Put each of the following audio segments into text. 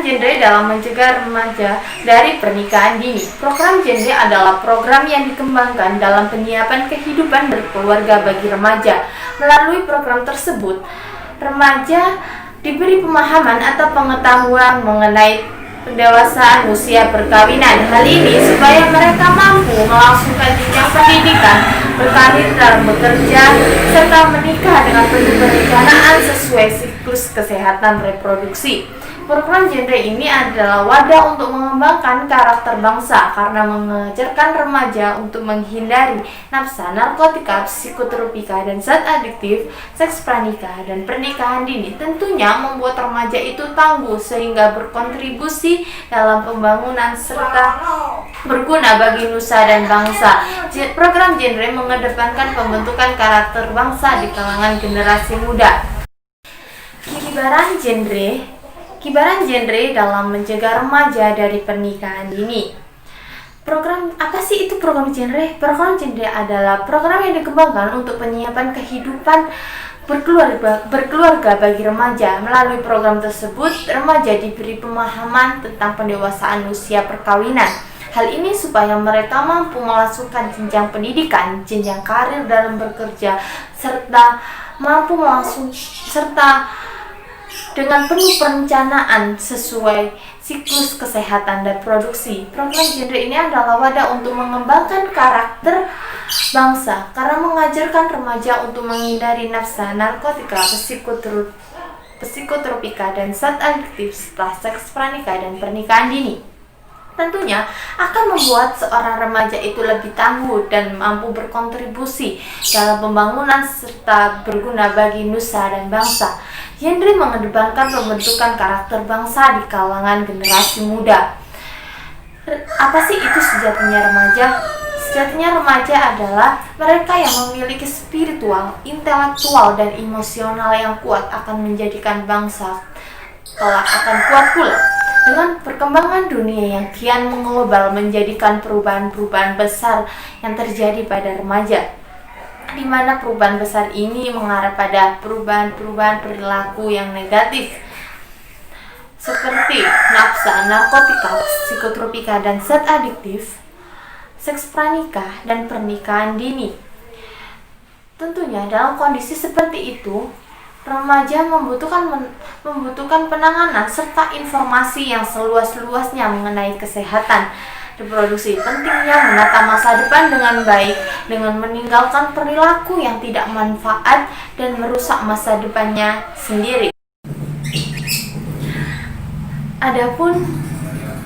genre dalam mencegah remaja dari pernikahan dini. Program genre adalah program yang dikembangkan dalam penyiapan kehidupan berkeluarga bagi remaja. Melalui program tersebut, remaja diberi pemahaman atau pengetahuan mengenai pendewasaan usia perkawinan. Hal ini supaya mereka mampu melangsungkan jenjang pendidikan, berkarir dalam bekerja, serta menikah dengan penuh perencanaan sesuai siklus kesehatan reproduksi. Program genre ini adalah wadah untuk mengembangkan karakter bangsa karena mengajarkan remaja untuk menghindari nafsa, narkotika, psikotropika, dan zat adiktif, seks pranikah, dan pernikahan dini. Tentunya membuat remaja itu tangguh sehingga berkontribusi dalam pembangunan serta berguna bagi nusa dan bangsa. Program genre mengedepankan pembentukan karakter bangsa di kalangan generasi muda. Kibaran genre dalam mencegah remaja dari pernikahan dini. Apa sih itu program genre? Program genre adalah program yang dikembangkan untuk penyiapan kehidupan berkeluarga bagi remaja. Melalui program tersebut, remaja diberi pemahaman tentang pendewasaan usia perkawinan. Hal ini supaya mereka mampu melangsungkan jenjang pendidikan, jenjang karir dalam bekerja, serta dengan penuh perencanaan sesuai siklus kesehatan dan produksi. Program genre ini adalah wadah untuk mengembangkan karakter bangsa karena mengajarkan remaja untuk menghindari nafsa, narkotika, psikotropika, dan zat adiktif setelah seks pranikah dan pernikahan dini. Tentunya akan membuat seorang remaja itu lebih tangguh dan mampu berkontribusi dalam pembangunan serta berguna bagi nusa dan bangsa. Genre mengedepankan pembentukan karakter bangsa di kalangan generasi muda. Apa sih itu sejatinya remaja? Sejatinya remaja adalah mereka yang memiliki spiritual, intelektual, dan emosional yang kuat akan menjadikan bangsa kelak akan kuat pula. Dengan perkembangan dunia yang kian mengglobal menjadikan perubahan-perubahan besar yang terjadi pada remaja, di mana perubahan besar ini mengarah pada perubahan-perubahan perilaku yang negatif seperti nafsa, narkotika, psikotropika, dan zat adiktif, seks pranikah, dan pernikahan dini. Tentunya dalam kondisi seperti itu, remaja membutuhkan penanganan serta informasi yang seluas-luasnya mengenai kesehatan reproduksi. Pentingnya menata masa depan dengan baik dengan meninggalkan perilaku yang tidak manfaat dan merusak masa depannya sendiri. Adapun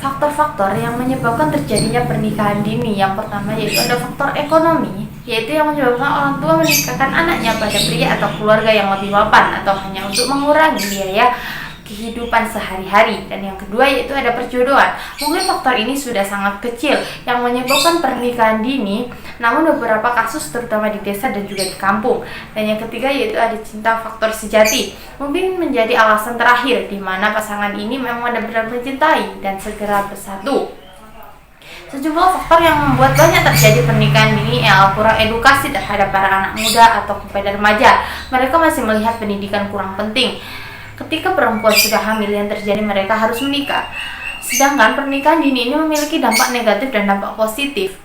faktor-faktor yang menyebabkan terjadinya pernikahan dini, yang pertama yaitu ada faktor ekonomi, yaitu yang menyebabkan orang tua menikahkan anaknya pada pria atau keluarga yang lebih mapan atau hanya untuk mengurangi biaya kehidupan sehari-hari. Dan yang kedua yaitu ada perjodohan. Mungkin faktor ini sudah sangat kecil yang menyebabkan pernikahan dini, namun beberapa kasus terutama di desa dan juga di kampung. Dan yang ketiga yaitu ada cinta faktor sejati. Mungkin menjadi alasan terakhir di mana pasangan ini memang benar-benar mencintai dan segera bersatu. Sejumlah faktor yang membuat banyak terjadi pernikahan dini ialah kurang edukasi terhadap para anak muda atau kepada remaja. Mereka masih melihat pendidikan kurang penting. Ketika perempuan sudah hamil, yang terjadi mereka harus menikah. Sedangkan pernikahan dini ini memiliki dampak negatif dan dampak positif.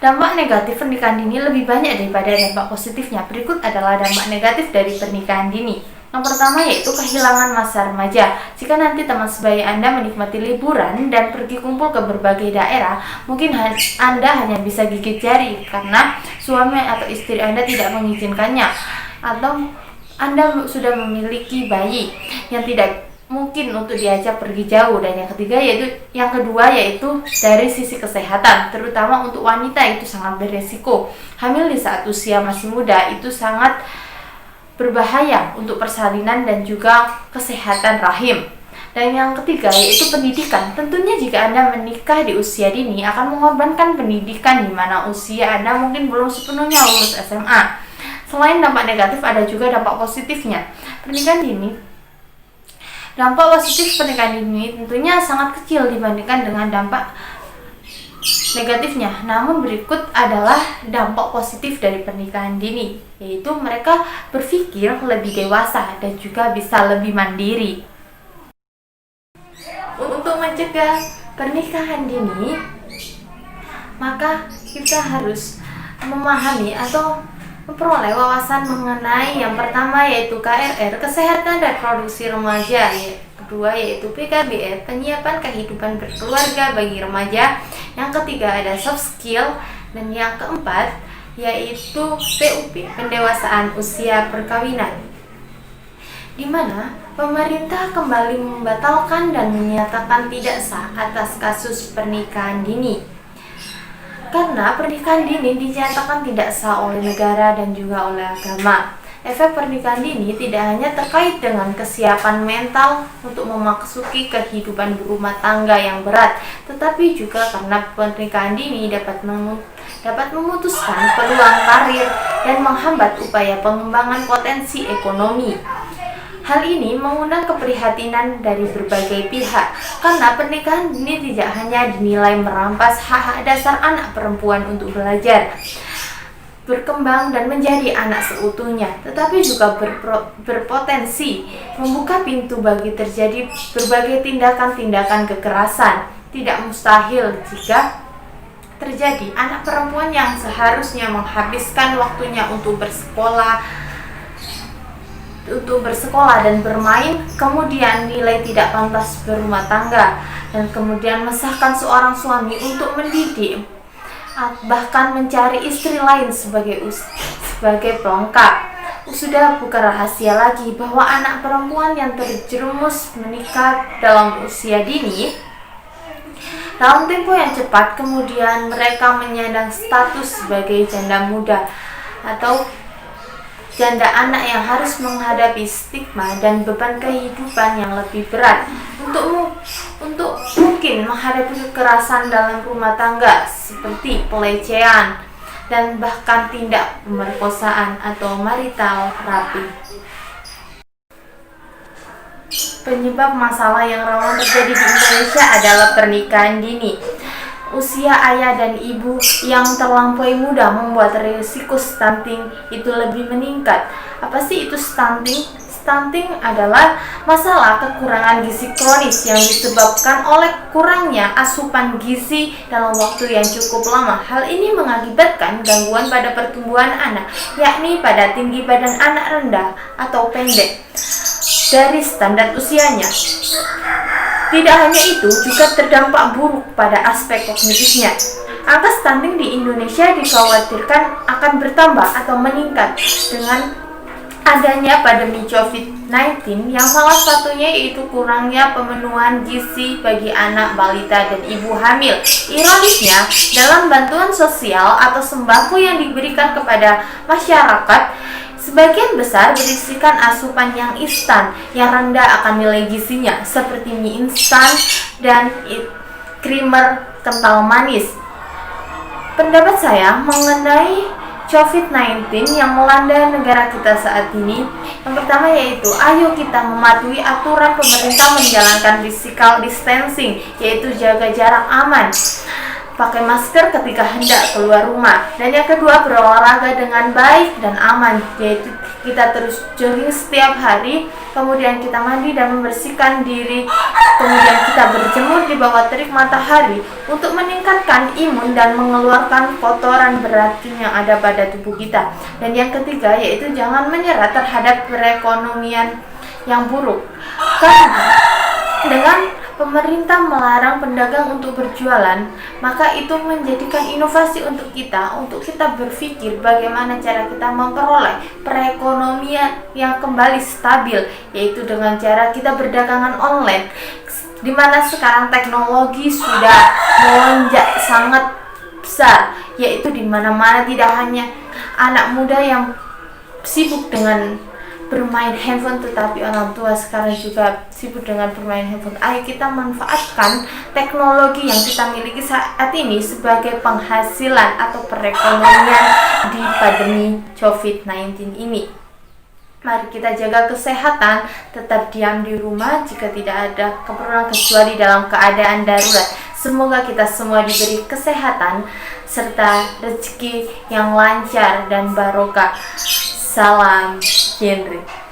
Dampak negatif pernikahan dini lebih banyak daripada dampak positifnya. Berikut adalah dampak negatif dari pernikahan dini. Yang pertama yaitu kehilangan masa remaja. Jika nanti teman sebaya Anda menikmati liburan dan pergi kumpul ke berbagai daerah, mungkin Anda hanya bisa gigit jari karena suami atau istri Anda tidak mengizinkannya, atau Anda sudah memiliki bayi yang tidak mungkin untuk diajak pergi jauh. Dan yang kedua yaitu dari sisi kesehatan, terutama untuk wanita itu sangat beresiko. Hamil di saat usia masih muda itu sangat berbahaya untuk persalinan dan juga kesehatan rahim. Dan yang ketiga yaitu pendidikan. Tentunya jika Anda menikah di usia dini akan mengorbankan pendidikan, di mana usia Anda mungkin belum sepenuhnya lulus SMA. Selain dampak negatif ada juga dampak positifnya. Dampak positif pernikahan dini tentunya sangat kecil dibandingkan dengan dampak negatifnya. Namun berikut adalah dampak positif dari pernikahan dini, yaitu mereka berpikir lebih dewasa dan juga bisa lebih mandiri. mencegah pernikahan dini, maka kita harus memahami atau memperoleh wawasan mengenai yang pertama yaitu KRR, kesehatan dan reproduksi remaja, kedua yaitu PKBR, penyiapan kehidupan berkeluarga bagi remaja, yang ketiga ada soft skill, dan yang keempat yaitu PUP, pendewasaan usia perkawinan, di mana pemerintah kembali membatalkan dan menyatakan tidak sah atas kasus pernikahan dini. Karena pernikahan dini dinyatakan tidak sah oleh negara dan juga oleh agama. Efek pernikahan dini tidak hanya terkait dengan kesiapan mental untuk memasuki kehidupan berumah tangga yang berat, tetapi juga karena pernikahan dini dapat memutuskan peluang karir dan menghambat upaya pengembangan potensi ekonomi. Hal ini mengundang keprihatinan dari berbagai pihak, karena pernikahan dini tidak hanya dinilai merampas hak dasar anak perempuan untuk belajar, berkembang dan menjadi anak seutuhnya, tetapi juga berpotensi membuka pintu bagi terjadi berbagai tindakan-tindakan kekerasan. Tidak mustahil jika terjadi anak perempuan yang seharusnya menghabiskan waktunya untuk bersekolah dan bermain, kemudian nilai tidak pantas berumah tangga, dan kemudian mesahkan seorang suami untuk mendidik, bahkan mencari istri lain sebagai pelengkap. Sudah bukan rahasia lagi bahwa anak perempuan yang terjerumus menikah dalam usia dini dalam tempo yang cepat, kemudian mereka menyandang status sebagai janda muda atau janda anak yang harus menghadapi stigma dan beban kehidupan yang lebih berat untuk mungkin menghadapi kekerasan dalam rumah tangga seperti pelecehan dan bahkan tindak pemerkosaan atau marital rape. Penyebab masalah yang rawan terjadi di Indonesia adalah pernikahan dini. Usia ayah dan ibu yang terlampaui muda membuat risiko stunting itu lebih meningkat. Apa sih itu stunting? Stunting adalah masalah kekurangan gizi kronis yang disebabkan oleh kurangnya asupan gizi dalam waktu yang cukup lama. Hal ini mengakibatkan gangguan pada pertumbuhan anak, yakni pada tinggi badan anak rendah atau pendek dari standar usianya. Tidak hanya itu, juga terdampak buruk pada aspek kognitifnya. Angka stunting di Indonesia dikhawatirkan akan bertambah atau meningkat dengan adanya pandemi COVID-19, yang salah satunya yaitu kurangnya pemenuhan gizi bagi anak, balita, dan ibu hamil. Ironisnya, dalam bantuan sosial atau sembako yang diberikan kepada masyarakat, sebagian besar berisikan asupan yang instan yang rendah akan nilai gizinya, seperti mie instan dan creamer kental manis. Pendapat saya mengenai COVID-19 yang melanda negara kita saat ini, yang pertama yaitu ayo kita mematuhi aturan pemerintah menjalankan physical distancing, yaitu jaga jarak aman, pakai masker ketika hendak keluar rumah, dan yang kedua berolahraga dengan baik dan aman, yaitu kita terus jogging setiap hari, kemudian kita mandi dan membersihkan diri, kemudian kita berjemur di bawah terik matahari untuk meningkatkan imun dan mengeluarkan kotoran beracun yang ada pada tubuh kita. Dan yang ketiga yaitu jangan menyerah terhadap perekonomian yang buruk, karena dengan pemerintah melarang pedagang untuk berjualan, maka itu menjadikan inovasi untuk kita berpikir bagaimana cara kita memperoleh perekonomian yang kembali stabil, yaitu dengan cara kita berdagangan online, di mana sekarang teknologi sudah melonjak sangat besar, yaitu di mana-mana tidak hanya anak muda yang sibuk dengan bermain handphone, tetapi orang tua sekarang juga sibuk dengan bermain handphone. Ayo kita manfaatkan teknologi yang kita miliki saat ini sebagai penghasilan atau perekonomian di pandemi COVID-19 ini. Mari kita jaga kesehatan, tetap diam di rumah jika tidak ada keperluan kecuali dalam keadaan darurat. Semoga kita semua diberi kesehatan serta rezeki yang lancar dan barokah. Salam genre.